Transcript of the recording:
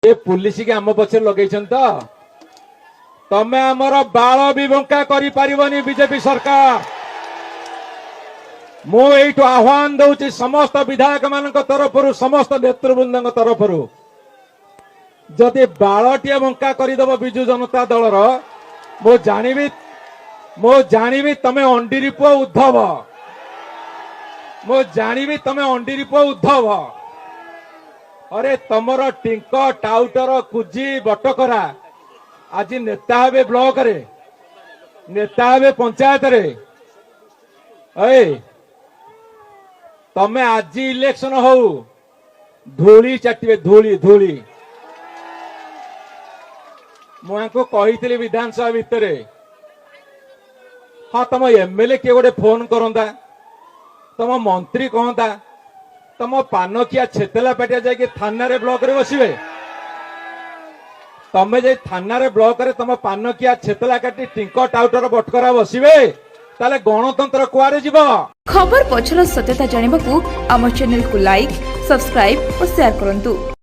ए police के आम पछे लगे तमें आमर बाल भी बंका करी पारिबनी बीजेपी सरकार मुझे आह्वान दूची समस्त विधायक मान तरफ समस्त नेतृवृंद तरफ जदि बालटे बंका करदेव विजु जनता दलर मो जानी तमें अंडीरी पुआ उद्धव मो जानी तमें अंडीरी पुआ उद्धव अरे तमर टिंक टाउटर कुजी बटकरा आज नेता हे ब्लॉक रे नेता हे पंचायत रे तमें आज इलेक्शन हो धूली चाटे धूली धूली मुझे कही विधानसभा भितर हाँ तुम एमएलए किए गोटे फोन करता तुम मंत्री कहता तुम पानकिया छेतला पेटिया जाकि थाना ब्लॉक रे बसवे तमें जे थाना ब्लॉक रे तुम पानकिया छेतला काटी टिंक टाउटर बटकरा बसवे ताले गणतंत्र कुआरे जीव। खबर पछर सत्यता जानिबाकू आम चैनल को लाइक सब्सक्राइब और शेयर करंतु।